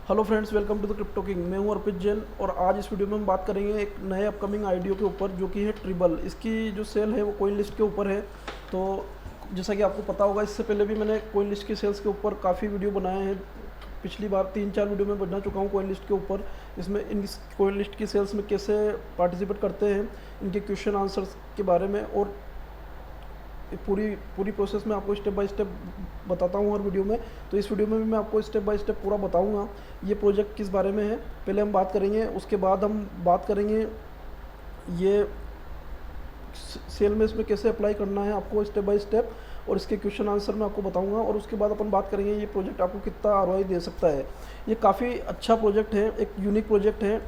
Hello friends, welcome to the Crypto King. मैं हूं अर्पित जैन और आज इस वीडियो में हम बात करेंगे एक नए अपकमिंग आईडीओ के ऊपर जो कि है ट्रिबल। इसकी जो सेल है वो कोइन लिस्ट के ऊपर है। तो जैसा कि आपको पता होगा, इससे पहले भी मैंने कोइन लिस्ट की सेल्स के ऊपर काफ़ी वीडियो बनाए हैं। पिछली बार 3-4 वीडियो में बना चुका हूँ कोइन लिस्ट के ऊपर। इसमें इन कोइन लिस्ट की सेल्स में कैसे पार्टिसिपेट करते हैं, इनके क्वेश्चन आंसर्स के बारे में और पूरी पूरी प्रोसेस में आपको स्टेप बाय स्टेप बताता हूँ हर वीडियो में। तो इस वीडियो में भी मैं आपको स्टेप बाय स्टेप पूरा बताऊँगा ये प्रोजेक्ट किस बारे में है। पहले हम बात करेंगे, उसके बाद हम बात करेंगे ये सेल में इसमें कैसे अप्लाई करना है आपको स्टेप बाय स्टेप, और इसके क्वेश्चन आंसर मैं आपको बताऊंगा। और उसके बाद अपन बात करेंगे ये प्रोजेक्ट आपको कितना आरओआई दे सकता है। ये काफ़ी अच्छा प्रोजेक्ट है, एक यूनिक प्रोजेक्ट है।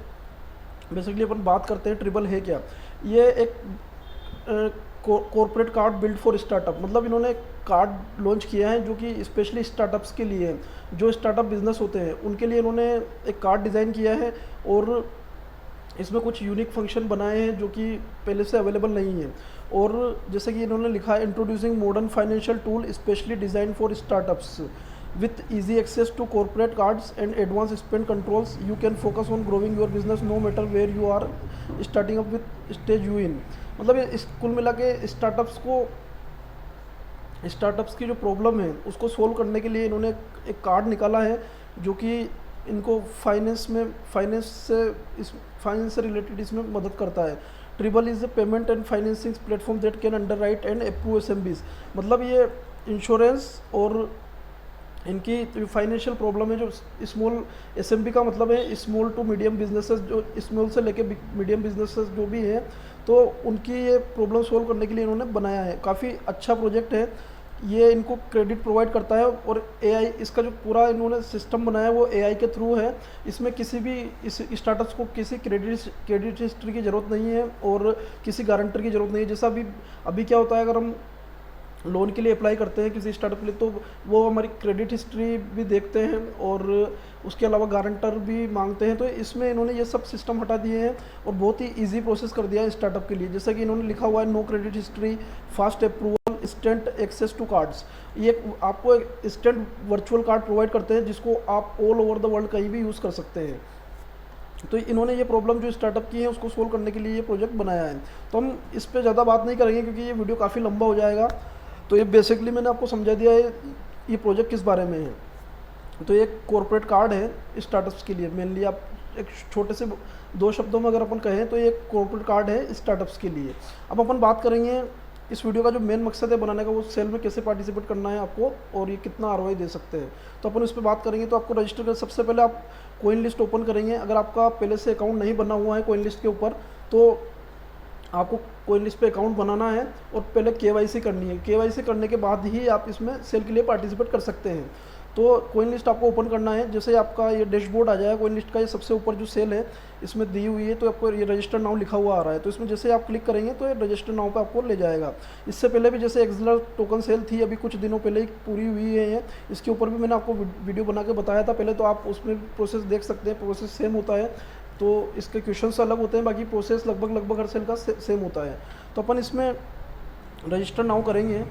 बेसिकली अपन बात करते हैं ट्रिबल है क्या। ये एक corporate card build for startup, मतलब इन्होंने कार्ड लॉन्च किया है जो कि स्पेशली स्टार्टअप्स के लिए है। जो स्टार्टअप बिजनेस होते हैं उनके लिए इन्होंने एक कार्ड डिज़ाइन किया है और इसमें कुछ यूनिक फंक्शन बनाए हैं जो कि पहले से अवेलेबल नहीं है। और जैसे कि इन्होंने लिखा है, introducing modern financial tool specially design for startups with easy access to corporate cards and advanced spend controls, you can focus on growing your business no matter where you are starting up with stage you in। मतलब ये कुल मिला के startups की जो problem है उसको solve करने के लिए इन्होंने एक कार्ड निकाला है जो कि इनको फाइनेंस से रिलेटेड इसमें मदद करता है। Tribal is a payment and financing platform that can underwrite and approve SMBs. मतलब ये इंश्योरेंस और इनकी फाइनेंशियल प्रॉब्लम है जो स्मॉल एसएमबी का मतलब है स्मॉल टू मीडियम बिजनेसेस, जो स्मॉल से लेके मीडियम बिजनेसेस जो भी हैं, तो उनकी ये प्रॉब्लम सोल्व करने के लिए इन्होंने बनाया है। काफ़ी अच्छा प्रोजेक्ट है ये, इनको क्रेडिट प्रोवाइड करता है। और एआई, इसका जो पूरा इन्होंने सिस्टम बनाया है वो एआई के थ्रू है। इसमें किसी भी इस स्टार्टअप्स को किसी क्रेडिट हिस्ट्री की ज़रूरत नहीं है और किसी गारंटर की ज़रूरत नहीं है। जैसा अभी क्या होता है, अगर हम लोन के लिए अप्लाई करते हैं किसी स्टार्टअप के लिए तो वो हमारी क्रेडिट हिस्ट्री भी देखते हैं और उसके अलावा गारंटर भी मांगते हैं। तो इसमें इन्होंने ये सब सिस्टम हटा दिए हैं और बहुत ही इजी प्रोसेस कर दिया है स्टार्टअप के लिए। जैसा कि इन्होंने लिखा हुआ है, no credit history, fast approval, instant access to cards. ये आपको एक इंस्टेंट वर्चुअल कार्ड प्रोवाइड करते हैं जिसको आप ऑल ओवर द वर्ल्ड कहीं भी यूज़ कर सकते हैं। तो इन्होंने ये प्रॉब्लम जो स्टार्टअप की है उसको सोल्व करने के लिए ये प्रोजेक्ट बनाया है। तो हम इस पर ज़्यादा बात नहीं करेंगे क्योंकि ये वीडियो काफ़ी लंबा हो जाएगा। तो ये बेसिकली मैंने आपको समझा दिया है ये प्रोजेक्ट किस बारे में है। तो एक कॉर्पोरेट कार्ड है स्टार्टअप्स के लिए। मेनली आप एक छोटे से 2 शब्दों में अगर अपन कहें तो ये एक कॉर्पोरेट कार्ड है स्टार्टअप्स के लिए। अब अपन बात करेंगे इस वीडियो का जो मेन मकसद है बनाने का, वो सेल में कैसे पार्टिसिपेट करना है आपको और ये कितना आरओआई दे सकते हैं। तो अपन इस पर बात करेंगे। तो आपको रजिस्टर कर, सबसे पहले आप कोइन लिस्ट ओपन करेंगे। अगर आपका पहले से अकाउंट नहीं बना हुआ है कोइन लिस्ट के ऊपर तो आपको कोइन लिस्ट पे अकाउंट बनाना है और पहले केवाईसी करनी है। केवाईसी करने के बाद ही आप इसमें सेल के लिए पार्टिसिपेट कर सकते हैं। तो कोइन लिस्ट आपको ओपन करना है। जैसे आपका ये डैशबोर्ड आ जाएगा कोइन लिस्ट का, ये सबसे ऊपर जो सेल है इसमें दी हुई है, तो आपको ये रजिस्टर नाउ लिखा हुआ आ रहा है। तो इसमें जैसे आप क्लिक करेंगे तो ये रजिस्टर नाउ पे आपको ले जाएगा। इससे पहले भी जैसे एक्सलर टोकन सेल थी अभी कुछ दिनों पहले ही पूरी हुई है ये, इसके ऊपर भी मैंने आपको वीडियो बना के बताया था पहले, तो आप उसमें प्रोसेस देख सकते हैं। प्रोसेस सेम होता है, तो इसके क्वेश्चंस अलग होते हैं, बाकी प्रोसेस लगभग हर सेल का सेम होता है। तो अपन इसमें रजिस्टर नाउ करेंगे।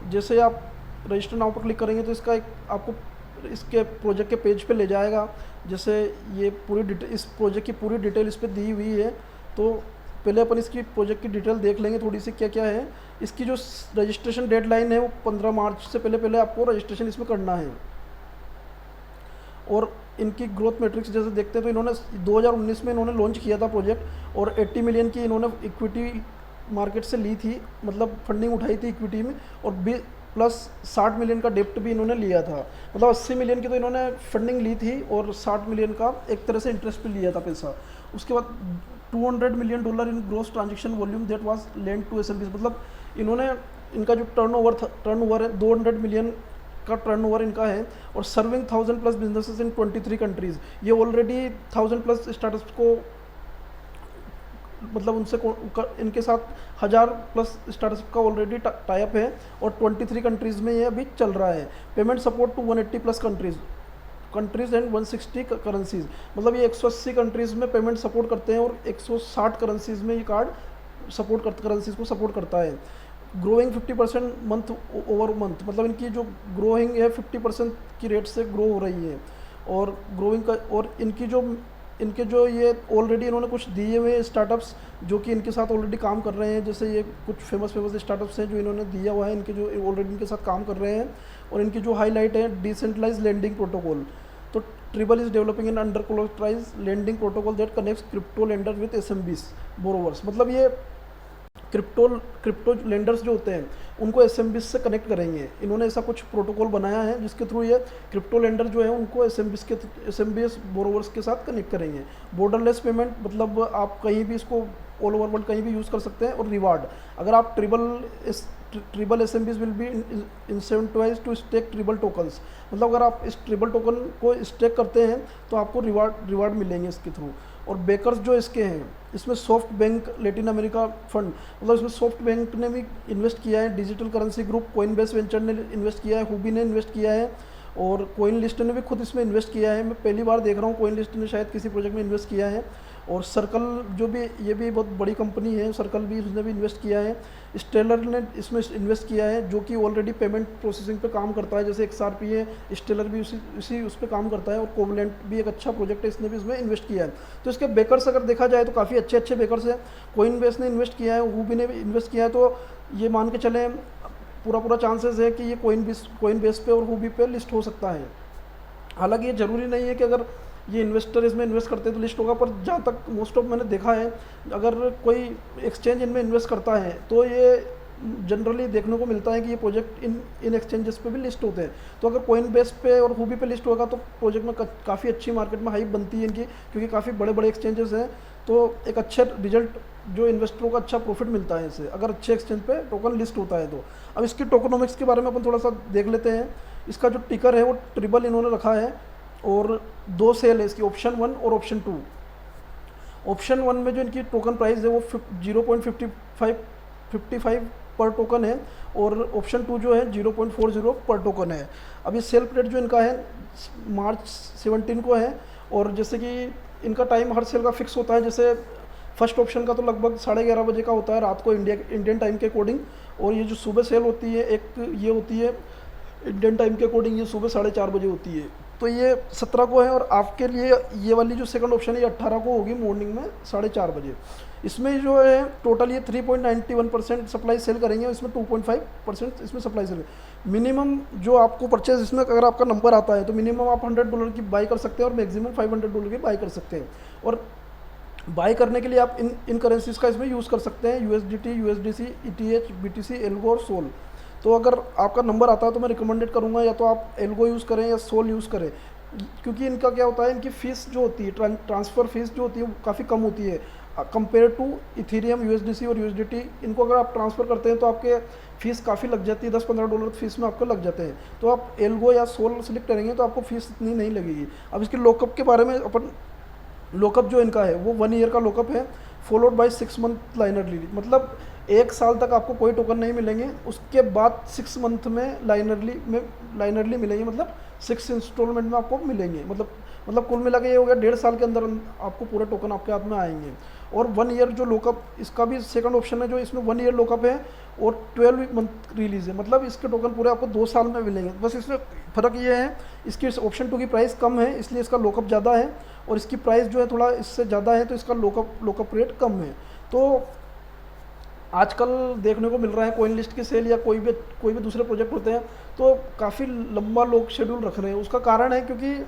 जैसे आप रजिस्टर नाउ पर क्लिक करेंगे तो इसका एक आपको इसके प्रोजेक्ट के पेज पे ले जाएगा। जैसे ये पूरी इस प्रोजेक्ट की पूरी डिटेल इस पर दी हुई है। तो पहले अपन इसकी प्रोजेक्ट की डिटेल देख लेंगे थोड़ी सी क्या क्या है। इसकी जो रजिस्ट्रेशन डेडलाइन है वो 15 मार्च से पहले आपको रजिस्ट्रेशन इसमें करना है। और इनकी ग्रोथ मैट्रिक्स जैसे देखते हैं तो इन्होंने 2019 में इन्होंने लॉन्च किया था प्रोजेक्ट और 80 मिलियन की इन्होंने इक्विटी मार्केट से ली थी, मतलब फंडिंग उठाई थी इक्विटी में, और प्लस 60 मिलियन का डेप्ट भी इन्होंने लिया था। मतलब 80 मिलियन की तो इन्होंने फंडिंग ली थी और 60 मिलियन का एक तरह से इंटरेस्ट भी लिया था पैसा। उसके बाद $200 million in gross transaction volume that was lend to SMBs. मतलब इन्होंने इनका जो टर्नओवर है 200 मिलियन का टर्नओवर इनका है और सर्विंग 1000+ बिजनेसेस इन 23 कंट्रीज़। ये ऑलरेडी 1000+ स्टार्टअप्स को, मतलब उनसे इनके साथ 1000+ स्टार्टअप का ऑलरेडी टाइप है और 23 कंट्रीज़ में ये अभी चल रहा है। Payment support to 180+ countries and 160 currencies. मतलब ये 180 कंट्रीज़ में पेमेंट सपोर्ट करते हैं और 160 करेंसीज़ में ये कार्ड करेंसीज़ को सपोर्ट करता है। ग्रोइंग 50% मंथ ओवर मंथ, मतलब इनकी जो ग्रोइंग है 50% की रेट से ग्रो हो रही है। और ग्रोइंग का, और इनके जो ये ऑलरेडी इन्होंने कुछ दिए हुए स्टार्टअप्स जो कि इनके साथ ऑलरेडी काम कर रहे हैं, जैसे ये कुछ फेमस स्टार्टअप्स हैं जो इन्होंने दिया हुआ है, इनके जो ऑलरेडी इनके साथ काम कर रहे हैं। और इनकी जो हाईलाइट है डिसेंट्रलाइज लेंडिंग प्रोटोकॉल। तो Tribal is developing an undercollateralise lending protocol that connects crypto lender with SMBs borrowers. मतलब ये क्रिप्टो लेंडर्स जो होते हैं उनको एसएमबीज से कनेक्ट करेंगे। इन्होंने ऐसा कुछ प्रोटोकॉल बनाया है जिसके थ्रू ये क्रिप्टो लेंडर जो है उनको एसएमबीज बोरोवर्स के साथ कनेक्ट करेंगे। बॉर्डरलेस पेमेंट, मतलब आप कहीं भी इसको ऑल ओवर वर्ल्ड कहीं भी यूज़ कर सकते हैं। और रिवार्ड, अगर आप Tribal SMBs will be incentivise to stake Tribal tokens. मतलब अगर आप इस ट्रिबल टोकन को स्टेक करते हैं तो आपको रिवार्ड मिलेंगे इसके थ्रू। और बेकर्स जो इसके हैं, इसमें soft bank Latin America fund, मतलब इसमें सॉफ्ट बैंक ने भी इन्वेस्ट किया है, digital currency group Coinbase venture ने इन्वेस्ट किया है, हुबी ने इन्वेस्ट किया है, और कोइन लिस्ट ने भी खुद इसमें इन्वेस्ट किया है। मैं पहली बार देख रहा हूँ कोइन लिस्ट ने शायद किसी प्रोजेक्ट में इन्वेस्ट किया है। और सर्कल जो भी, ये भी बहुत बड़ी कंपनी है, सर्कल भी, उसने भी इन्वेस्ट किया है। स्टेलर ने इसमें इन्वेस्ट किया है जो कि ऑलरेडी पेमेंट प्रोसेसिंग पे काम करता है, जैसे XRP है, स्टेलर भी उसी उस पर काम करता है। और कोवलेंट भी एक अच्छा प्रोजेक्ट है, इसने भी इसमें इन्वेस्ट किया है। तो इसके बेकर्स अगर देखा जाए तो काफ़ी अच्छे अच्छे बेकर्स हैं। कोइनबेस ने इन्वेस्ट किया है, हुबी ने भी इन्वेस्ट किया है। तो ये मान के चलें पूरा चांसेस है कि ये कोइनबेस पे और हुबी पे लिस्ट हो सकता है। हालांकि ये ज़रूरी नहीं है कि अगर ये इन्वेस्टर इसमें इन्वेस्ट करते हैं तो लिस्ट होगा, पर जहाँ तक मोस्ट ऑफ मैंने देखा है, अगर कोई एक्सचेंज इनमें इन्वेस्ट करता है तो ये जनरली देखने को मिलता है कि ये प्रोजेक्ट इन एक्सचेंजेस पे भी लिस्ट होते हैं। तो अगर कोइनबेस पे और हुबी पे लिस्ट होगा तो प्रोजेक्ट में काफ़ी अच्छी मार्केट में हाइप बनती है इनकी, क्योंकि काफ़ी बड़े बड़े एक्सचेंजेस हैं। तो एक अच्छा रिजल्ट, जो इन्वेस्टरों का अच्छा प्रॉफिट मिलता है इससे, अगर अच्छे एक्सचेंज पे टोकन लिस्ट होता है तो। अब इसकी टोकनोमिक्स के बारे में अपन थोड़ा सा देख लेते हैं। इसका जो टिकर है वो ट्रिबल इन्होंने रखा है, और 2 सेल है इसकी, ऑप्शन 1 और ऑप्शन 2। ऑप्शन 1 में जो इनकी टोकन प्राइस है वो 0.55 पर टोकन है, और ऑप्शन 2 जो है 0.40 पर टोकन है। अब ये सेल रेट जो इनका है मार्च 17 को है, और जैसे कि इनका टाइम हर सेल का फिक्स होता है। जैसे फर्स्ट ऑप्शन का तो लगभग 11:30 बजे का होता है रात को इंडियन टाइम के अकॉर्डिंग, और ये जो सुबह सेल होती है एक ये होती है इंडियन टाइम के अकॉर्डिंग, ये सुबह 4:30 बजे होती है। तो ये 17 को है, और आपके लिए ये वाली जो सेकंड ऑप्शन है ये 18 को होगी मॉर्निंग में 4:30 बजे। इसमें जो है टोटल ये 3.91% सप्लाई सेल करेंगे, इसमें 2.5% इसमें सप्लाई सेल। मिनिमम जो आपको परचेज इसमें अगर आपका नंबर आता है तो मिनिमम आप $100 की बाई कर सकते हैं, और मैक्सिमम $500 की बाई कर सकते हैं। और बाई करने के लिए आप इन करेंसीज का इसमें यूज़ कर सकते हैं, USDT, USDC, ETH, BTC, algo और सोल। तो अगर आपका नंबर आता है तो मैं रिकमेंडेड करूँगा या तो आप एल्गो यूज़ करें या सोल यूज़ करें, क्योंकि इनका क्या होता है, इनकी फ़ीस जो होती है, ट्रांसफ़र फीस जो होती है वो काफ़ी कम होती है कंपेयर टू इथेरियम, USDC और USDT। इनको अगर आप ट्रांसफ़र करते हैं तो आपके फ़ीस काफ़ी लग जाती है, $10-15 फीस में आपको लग जाते हैं। तो आप एल्गो या सोल सेलेक्ट करेंगे तो आपको फ़ीस इतनी नहीं लगेगी। अब इसके लॉकअप के बारे में अपन, लॉकअप जो इनका है वो 1 ईयर का लॉकअप है, फॉलोड बाय 6 मंथ लाइनरली। मतलब 1 साल तक आपको कोई टोकन नहीं मिलेंगे, उसके बाद 6 मंथ में लाइनरली मिलेंगे, मतलब 6 इंस्टॉलमेंट में आपको मिलेंगे। मतलब कुल मिला के ये हो गया 1.5 साल के अंदर आपको पूरे टोकन आपके हाथ में आएंगे। और 1 ईयर जो लॉकअप, इसका भी सेकंड ऑप्शन है जो इसमें 1 ईयर लॉकअप है और 12 मंथ रिलीज है, मतलब इसके टोकन पूरे आपको 2 साल में मिलेंगे। बस इसमें फ़र्क ये है, इसकी ऑप्शन 2 की प्राइस कम है इसलिए इसका लॉकअप ज़्यादा है, और इसकी प्राइस जो है थोड़ा इससे ज़्यादा है तो इसका लॉकअप रेट कम है। तो आजकल देखने को मिल रहा है कोइन लिस्ट की सेल या कोई भी दूसरे प्रोजेक्ट होते हैं तो काफ़ी लंबा लोग शेड्यूल रख रहे हैं। उसका कारण है क्योंकि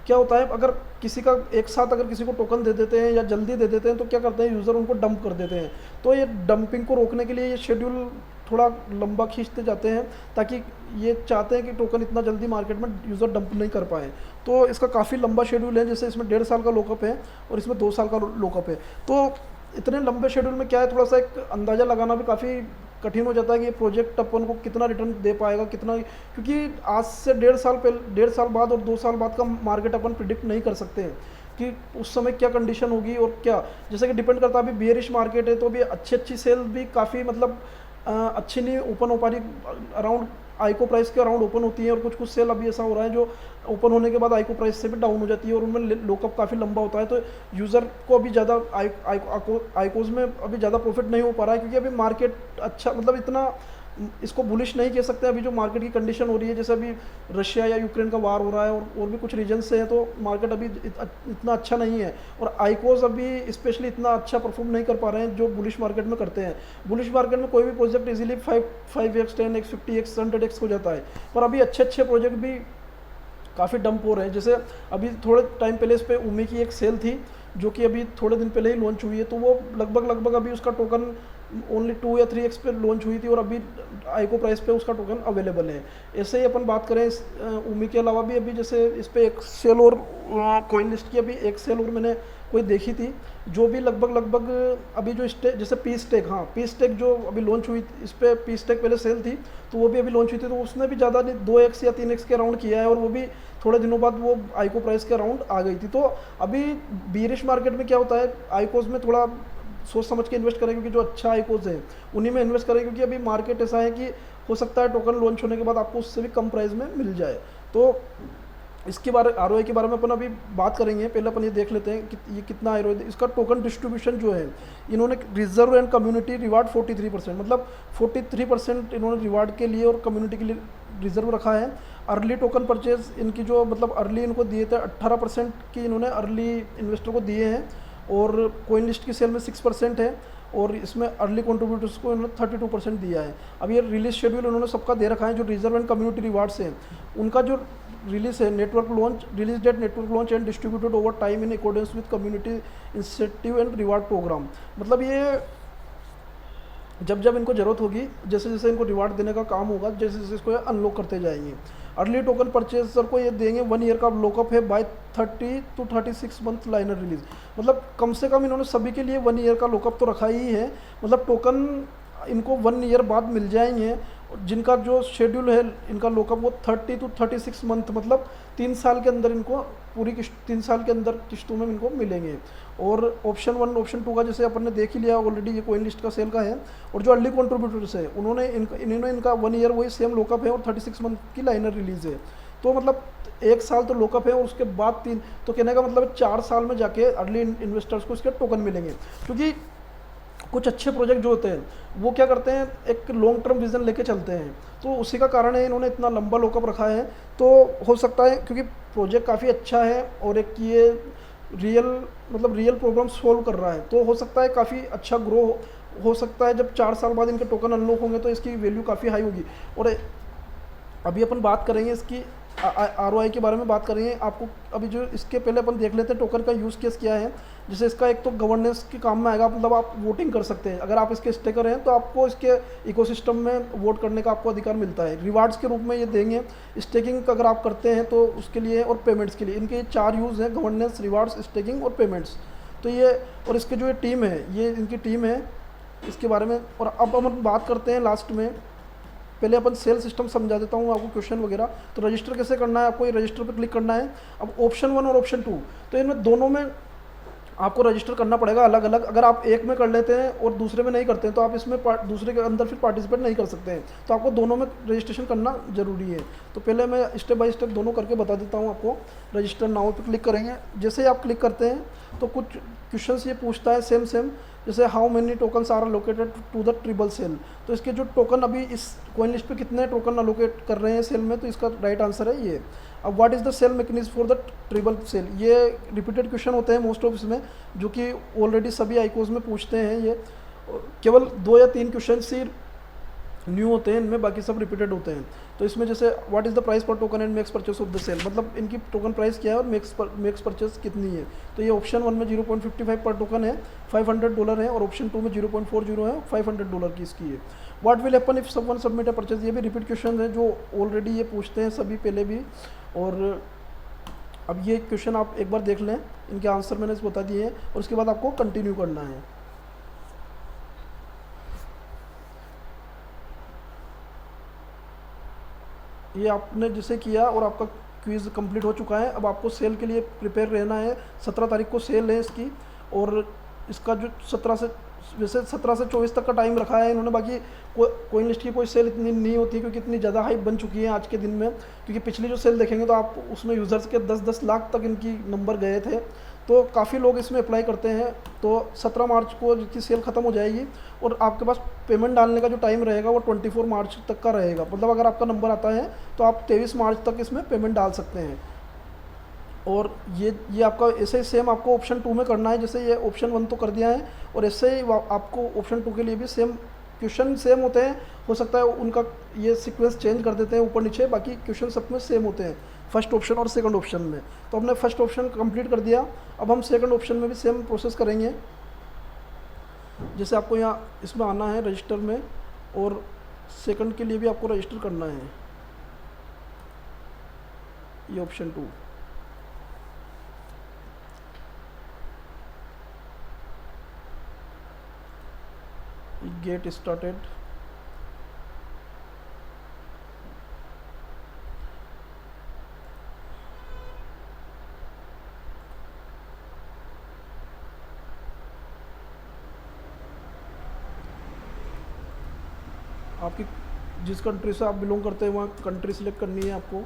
क्या होता है, अगर किसी का एक साथ अगर किसी को टोकन दे देते हैं या जल्दी दे देते हैं तो क्या करते हैं, यूज़र उनको डंप कर देते हैं। तो ये डंपिंग को रोकने के लिए ये शेड्यूल थोड़ा लंबा खींचते जाते हैं, ताकि ये चाहते हैं कि टोकन इतना जल्दी मार्केट में यूज़र डंप नहीं कर पाए। तो इसका काफ़ी लंबा शेड्यूल है, जैसे इसमें 1.5 साल का लॉकअप है और इसमें 2 साल का लॉकअप है। तो इतने लंबे शेड्यूल में क्या है, थोड़ा सा एक अंदाज़ा लगाना भी काफ़ी कठिन हो जाता है कि ये प्रोजेक्ट अपन को कितना रिटर्न दे पाएगा, कितना, क्योंकि आज से 1.5 साल बाद और 2 साल बाद का मार्केट अपन प्रिडिक्ट नहीं कर सकते हैं कि उस समय क्या कंडीशन होगी और क्या, जैसे कि डिपेंड करता है। अभी बियरिश मार्केट है तो अभी अच्छी सेल भी काफ़ी मतलब अच्छी नहीं ओपन हो पा रही, अराउंड आईको प्राइस के अराउंड ओपन होती है, और कुछ सेल अभी ऐसा हो रहा है जो ओपन होने के बाद आईको प्राइस से भी डाउन हो जाती है और उनमें लॉकअप काफ़ी लंबा होता है। तो यूज़र को अभी ज़्यादा आईकोज में अभी ज़्यादा प्रॉफिट नहीं हो पा रहा है, क्योंकि अभी मार्केट अच्छा मतलब इतना इसको बुलिश नहीं कह सकते। अभी जो मार्केट की कंडीशन हो रही है, जैसे अभी रशिया या यूक्रेन का वार हो रहा है और भी कुछ रीजन से है, तो मार्केट अभी इतना अच्छा नहीं है और आईकोज अभी स्पेशली इतना अच्छा परफॉर्म नहीं कर पा रहे हैं जो बुलिश मार्केट में करते हैं। बुलिश मार्केट में कोई भी project easily 5x 10x 50x 100x हो जाता है, पर अभी अच्छे अच्छे प्रोजेक्ट भी काफ़ी डंप हो रहे हैं। जैसे अभी थोड़े टाइम पहले इस पे उमी की एक सेल थी जो कि अभी थोड़े दिन पहले ही लॉन्च हुई है, तो वो लगभग अभी उसका टोकन ओनली 2 या 3x पे लॉन्च हुई थी और अभी आईको प्राइस पे उसका टोकन अवेलेबल है। ऐसे ही अपन बात करें उमी के अलावा भी अभी जैसे इस पे एक सेल और कॉइन लिस्ट की अभी एक सेल और मैंने कोई देखी थी जो भी लगभग अभी जो स्टेक जैसे पी स्टेक, हाँ पी स्टेक जो अभी लॉन्च हुई, इस पे पी स्टेक पहले सेल थी तो वो भी अभी लॉन्च हुई थी, तो उसने भी ज़्यादा नहीं 2x या 3x के राउंड किया है और वो भी थोड़े दिनों बाद वो आईको प्राइस के राउंड आ गई थी। तो अभी बीरिश मार्केट में क्या होता है, आईकोज में थोड़ा सोच समझ के इन्वेस्ट करें, क्योंकि जो अच्छा आईकोज है उन्हीं में इन्वेस्ट करें, क्योंकि अभी मार्केट ऐसा है कि हो सकता है टोकन लॉन्च होने के बाद आपको उससे भी कम प्राइस में मिल जाए। तो इसके बारे आरओआई के बारे में अपन अभी बात करेंगे। पहले अपन ये देख लेते हैं कि ये कितना आरओआई, इसका टोकन डिस्ट्रीब्यूशन जो है इन्होंने रिजर्व एंड कम्युनिटी रिवार्ड 43%, मतलब 43% इन्होंने रिवार्ड के लिए और कम्युनिटी के लिए रिजर्व रखा है। अर्ली टोकन परचेज इनकी जो मतलब अर्ली इनको दिए थे 18% की इन्होंने अर्ली इन्वेस्टर को दिए हैं और कोइन लिस्ट की सेल में 6% है और इसमें अर्ली कंट्रीब्यूटर्स को इन्होंने 32% दिया है। अब ये रिलीज शेड्यूल इन्होंने सबका दे रखा है। जो रिजर्व एंड कम्युनिटी रिवार्ड्स हैं उनका जो रिलीज है network launch, release date network launch and distributed over time in accordance with community incentive and reward program. मतलब ये जब इनको जरूरत होगी, जैसे जैसे इनको रिवार्ड देने का काम होगा, जैसे जैसे इसको अनलॉक करते जाएंगे। अर्ली टोकन परचेजर को ये देंगे 1 ईयर का लॉकअप है by 30 to 36 month linear release. मतलब कम से कम इन्होंने सभी के लिए 1 ईयर का लॉकअप तो रखा ही है, मतलब टोकन इनको 1 ईयर बाद मिल जाएंगे। जिनका जो शेड्यूल है इनका लॉकअप वो 30 to 36 मंथ, मतलब 3 साल के अंदर इनको पूरी किस्त 3 साल के अंदर किस्तों में इनको मिलेंगे। और ऑप्शन 1 ऑप्शन 2 का जैसे अपन ने देख ही लिया ऑलरेडी, ये कोइन लिस्ट का सेल का है। और जो अर्ली कंट्रीब्यूटर्स है उन्होंने इनका 1 ईयर वही सेम लॉकअप है और 36 मंथ की लाइनर रिलीज है। तो मतलब 1 साल तो लॉकअप है और उसके बाद 3, तो कहने का मतलब 4 साल में जाके अर्ली इन्वेस्टर्स को इसके टोकन मिलेंगे। क्योंकि कुछ अच्छे प्रोजेक्ट जो होते हैं वो क्या करते हैं, एक लॉन्ग टर्म विजन लेके चलते हैं, तो उसी का कारण है इन्होंने इतना लंबा लॉकअप रखा है। तो हो सकता है क्योंकि प्रोजेक्ट काफ़ी अच्छा है और एक ये रियल प्रॉब्लम सॉल्व कर रहा है, तो हो सकता है काफ़ी अच्छा ग्रो हो सकता है। जब 4 साल बाद इनके टोकन अनलॉक होंगे तो इसकी वैल्यू काफ़ी हाई होगी। और अभी अपन बात करेंगे इसकी आरओआई के बारे में बात करेंगे। आपको अभी जो इसके पहले अपन देख लेते हैं टोकन का यूज़ केस क्या है। जैसे इसका एक तो गवर्नेंस के काम में आएगा, मतलब आप वोटिंग कर सकते हैं। अगर आप इसके स्टेकर हैं तो आपको इसके इकोसिस्टम में वोट करने का आपको अधिकार मिलता है। रिवार्ड्स के रूप में ये देंगे, स्टेकिंग अगर आप करते हैं तो उसके लिए, और पेमेंट्स के लिए। इनके 4 यूज़ हैं, गवर्नेंस, रिवार्ड्स, स्टेकिंग और पेमेंट्स। तो ये और इसके जो ये टीम है, ये इनकी टीम है इसके बारे में। और अब हम बात करते हैं लास्ट में, पहले अपन सेल सिस्टम समझा देता हूँ आपको, क्वेश्चन वगैरह। तो रजिस्टर कैसे करना है, आपको ये रजिस्टर पर क्लिक करना है। अब ऑप्शन 1 और ऑप्शन 2, तो इनमें दोनों में आपको रजिस्टर करना पड़ेगा अलग अलग। अगर आप एक में कर लेते हैं और दूसरे में नहीं करते हैं तो आप इसमें दूसरे के अंदर फिर पार्टिसिपेट नहीं कर सकते हैं। तो आपको दोनों में रजिस्ट्रेशन करना जरूरी है। तो पहले मैं स्टेप बाय स्टेप दोनों करके बता देता हूँ आपको। रजिस्टर नाउ पे क्लिक करेंगे। जैसे ही आप क्लिक करते हैं तो कुछ क्वेश्चंस ये पूछता है सेम जैसे how many tokens are allocated to the Tribal sale. तो इसके जो टोकन अभी इस कॉइन लिस्ट पे कितने टोकन अलोकेट कर रहे हैं सेल में, तो इसका राइट आंसर है ये। अब what is the sale mechanism for the Tribal sale, ये रिपीटेड क्वेश्चन होते हैं मोस्ट ऑफ इसमें, जो कि ऑलरेडी सभी आईकोज में पूछते हैं। ये केवल 2 या 3 क्वेश्चन ही न्यू होते हैं इनमें, बाकी सब रिपीटेड होते हैं। तो इसमें जैसे what is the price per token and max purchase of the sale, मतलब इनकी टोकन प्राइस क्या है और मैक्स परचेस कितनी है। तो ये ऑप्शन 1 में 0.55 पर टोकन है, $500 है, और ऑप्शन 2 में 0.40 है, $500 की इसकी है। What will happen if someone submit a purchase, ये भी रिपीट क्वेश्चन है जो ऑलरेडी ये पूछते हैं सभी पहले भी। और अब ये क्वेश्चन आप एक बार देख लें, इनके आंसर मैंने बता दिए हैं और उसके बाद आपको कंटिन्यू करना है। ये आपने जैसे किया और आपका क्विज़ कंप्लीट हो चुका है। अब आपको सेल के लिए प्रिपेयर रहना है। 17 तारीख को सेल है इसकी, और इसका जो 17 से वैसे 17 से 24 तक का टाइम रखा है इन्होंने, बाकी कोइन लिस्ट की कोई सेल इतनी नहीं होती क्योंकि इतनी ज़्यादा हाइप बन चुकी है आज के दिन में। क्योंकि पिछली जो सेल देखेंगे तो आप उसमें यूज़र्स के 10-10 लाख तक इनकी नंबर गए थे, तो काफ़ी लोग इसमें अप्लाई करते हैं। तो 17 मार्च को इसकी सेल ख़त्म हो जाएगी और आपके पास पेमेंट डालने का जो टाइम रहेगा वो 24 मार्च तक का रहेगा। मतलब अगर आपका नंबर आता है तो आप 23 मार्च तक इसमें पेमेंट डाल सकते हैं। और ये आपका ऐसे ही सेम आपको ऑप्शन 2 में करना है, जैसे ये ऑप्शन 1 तो कर दिया है, और ऐसे ही आपको ऑप्शन 2 के लिए भी सेम क्वेश्चन सेम होते हैं। हो सकता है उनका ये सीक्वेंस चेंज कर देते हैं ऊपर नीचे, बाकी क्वेश्चन सब में सेम होते हैं फर्स्ट ऑप्शन और सेकंड ऑप्शन में। तो हमने फर्स्ट ऑप्शन कंप्लीट कर दिया, अब हम सेकंड ऑप्शन में भी सेम प्रोसेस करेंगे। जैसे आपको यहाँ इसमें आना है रजिस्टर में, और सेकंड के लिए भी आपको रजिस्टर करना है, ये ऑप्शन 2। गेट स्टार्टेड, आपकी जिस कंट्री से आप बिलोंग करते हैं वहाँ कंट्री सिलेक्ट करनी है आपको।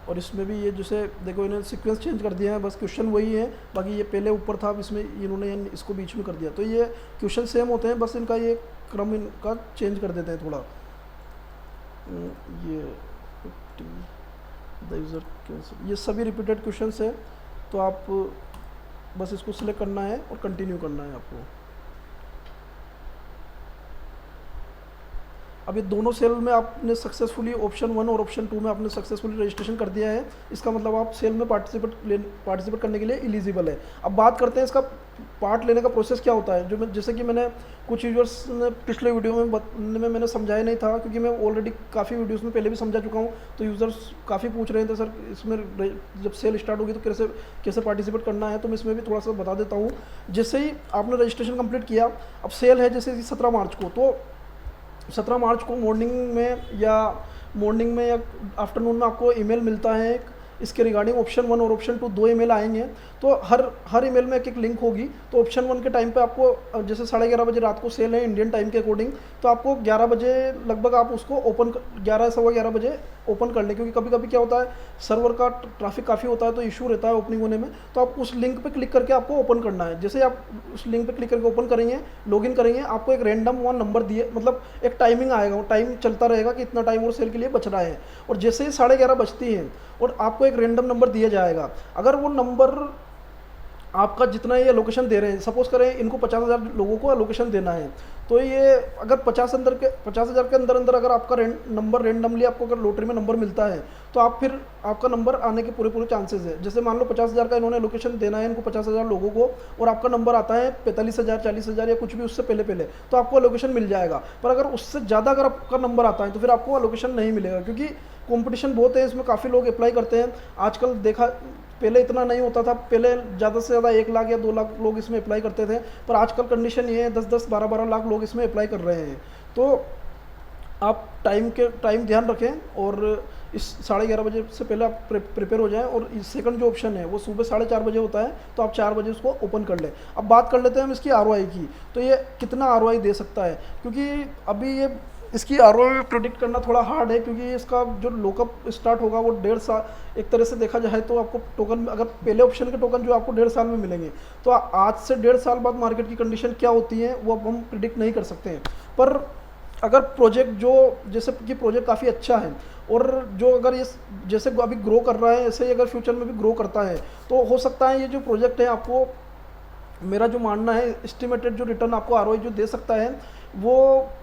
और इसमें भी ये जैसे देखो इन्होंने सीक्वेंस चेंज कर दिया है, बस क्वेश्चन वही है, बाकी ये पहले ऊपर था, अब इसमें इन्होंने इसको बीच में कर दिया। तो ये क्वेश्चन सेम होते हैं, बस इनका ये क्रम इनका चेंज कर देते हैं थोड़ा। ये द यूज़र, ये सभी रिपीटेड क्वेश्चंस है, तो आप बस इसको सिलेक्ट करना है और कंटिन्यू करना है आपको। अब ये दोनों सेल में आपने सक्सेसफुली ऑप्शन 1 और ऑप्शन 2 में आपने सक्सेसफुली रजिस्ट्रेशन कर दिया है, इसका मतलब आप सेल में पार्टिसिपेट करने के लिए एलिजिबल है। अब बात करते हैं इसका पार्ट लेने का प्रोसेस क्या होता है। जो मैं जैसे कि मैंने कुछ यूजर्स ने पिछले वीडियो में मैंने समझाया नहीं था, क्योंकि मैं ऑलरेडी काफ़ी वीडियोस में पहले भी समझा चुका हूँ। तो यूज़र्स काफ़ी पूछ रहे थे सर इसमें जब सेल स्टार्ट होगी तो कैसे कैसे पार्टिसिपेट करना है, तो मैं इसमें भी थोड़ा सा बता देता हूँ। जैसे ही आपने रजिस्ट्रेशन कंप्लीट किया, अब सेल है जैसे 17 मार्च को, तो 17 मार्च को मॉर्निंग में या आफ्टरनून में आपको ईमेल मिलता है इसके रिगार्डिंग। ऑप्शन 1 और ऑप्शन 2 दो ईमेल आएंगे, तो हर ईमेल में एक लिंक होगी। तो ऑप्शन 1 के टाइम पे आपको जैसे 11:30 बजे रात को सेल है इंडियन टाइम के अकॉर्डिंग, तो आपको 11 बजे लगभग आप उसको ओपन 11 बजे ओपन कर लें, क्योंकि कभी कभी क्या होता है सर्वर का ट्रैफिक काफ़ी होता है तो इशू रहता है ओपनिंग होने में। तो आप उस लिंक पे क्लिक करके आपको ओपन करना है। जैसे आप उस लिंक पे क्लिक करके ओपन करेंगे, लॉगिन करेंगे, आपको एक रैंडम वन नंबर दिए, मतलब एक टाइमिंग आएगा, वो टाइम चलता रहेगा कि इतना टाइम और सेल के लिए बच रहा है। और जैसे ही 11:30 बजती हैं और आपको एक रैंडम नंबर दिया जाएगा, अगर वो नंबर आपका जितना ये लोकेशन दे रहे हैं, सपोज करें इनको 50,000 लोगों को लोकेशन देना है, तो ये अगर 50,000 के अंदर अंदर अगर आपका नंबर रेंडमली आपको अगर लॉटरी में नंबर मिलता है, तो आप फिर आपका नंबर आने के पूरे चांसेस है। जैसे मान लो 50,000 का इन्होंने लोकेशन देना है इनको 50,000 लोगों को, और आपका नंबर आता है 45,000 40,000 या कुछ भी उससे पहले, तो आपको लोकेशन मिल जाएगा। पर अगर उससे ज़्यादा अगर आपका नंबर आता है तो फिर आपको लोकेशन नहीं मिलेगा, क्योंकि कंपटीशन बहुत है इसमें, काफ़ी लोग अप्लाई करते हैं। आजकल देखा पहले इतना नहीं होता था, पहले ध्यादा से ज़्यादा 1 लाख या 2 लाख लोग इसमें अप्लाई करते थे, पर आजकल कंडीशन ये है 10-10 12-12 लाख लोग इसमें अप्लाई कर रहे हैं। तो आप टाइम ध्यान रखें और इस 11:30 बजे से पहले आप प्रिपेयर हो जाएं। और सेकंड जो ऑप्शन है वो सुबह 4:30 बजे होता है, तो आप 4 बजे उसको ओपन कर लें। अब बात कर लेते हैं हम इसकी ROI की, तो ये कितना ROI दे सकता है, क्योंकि अभी ये इसकी ROI प्रेडिक्ट करना थोड़ा हार्ड है, क्योंकि इसका जो लॉकअप स्टार्ट होगा वो 1.5 साल, एक तरह से देखा जाए तो आपको टोकन, अगर पहले ऑप्शन के टोकन जो आपको 1.5 साल में मिलेंगे, तो आज से 1.5 साल बाद मार्केट की कंडीशन क्या होती है वो अब हम प्रिडिक्ट नहीं कर सकते हैं। पर अगर प्रोजेक्ट जो जैसे कि प्रोजेक्ट काफ़ी अच्छा है और जो अगर ये जैसे अभी ग्रो कर रहा है ऐसे ही अगर फ्यूचर में भी ग्रो करता है, तो हो सकता है ये जो प्रोजेक्ट है आपको, मेरा जो मानना है एस्टिमेटेड जो रिटर्न आपको ROI जो दे सकता है वो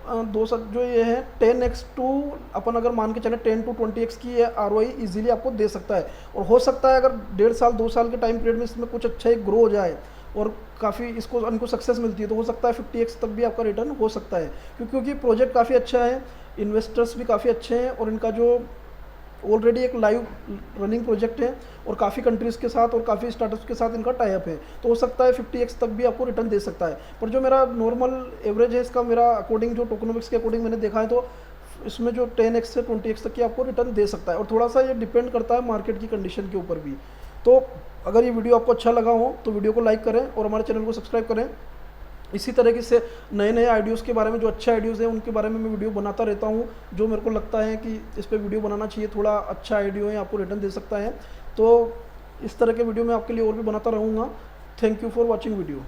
जो ये है 10x टू अपन अगर मान के चले 10 to 20x की ये ROI इजीली आपको दे सकता है। और हो सकता है अगर 1.5 साल 2 साल के टाइम पीरियड में इसमें कुछ अच्छा ही ग्रो हो जाए और काफ़ी इनको सक्सेस मिलती है, तो हो सकता है 50x तक भी आपका रिटर्न हो सकता है, क्योंकि प्रोजेक्ट काफ़ी अच्छा है, इन्वेस्टर्स भी काफ़ी अच्छे हैं, और इनका जो ऑलरेडी एक लाइव रनिंग प्रोजेक्ट है और काफ़ी कंट्रीज़ के साथ और काफ़ी स्टार्टअप्स के साथ इनका टाई अप है, तो हो सकता है 50x तक भी आपको रिटर्न दे सकता है। पर जो मेरा नॉर्मल एवरेज है इसका, मेरा अकॉर्डिंग जो टोकनोमिक्स के अकॉर्डिंग मैंने देखा है, तो इसमें जो 10x से 20x तक की आपको रिटर्न दे सकता है, और थोड़ा सा ये डिपेंड करता है मार्केट की कंडीशन के ऊपर भी। तो अगर ये वीडियो आपको अच्छा लगा हो तो वीडियो को लाइक करें और हमारे चैनल को सब्सक्राइब करें। इसी तरीके से नए नए आइडियोज़ के बारे में, जो अच्छे आइडियोज़ हैं उनके बारे में मैं वीडियो बनाता रहता हूँ, जो मेरे को लगता है कि इस पर वीडियो बनाना चाहिए, थोड़ा अच्छा आइडियो है, आपको रिटर्न दे सकता है। तो इस तरह के वीडियो मैं आपके लिए और भी बनाता रहूँगा। Thank you for watching video.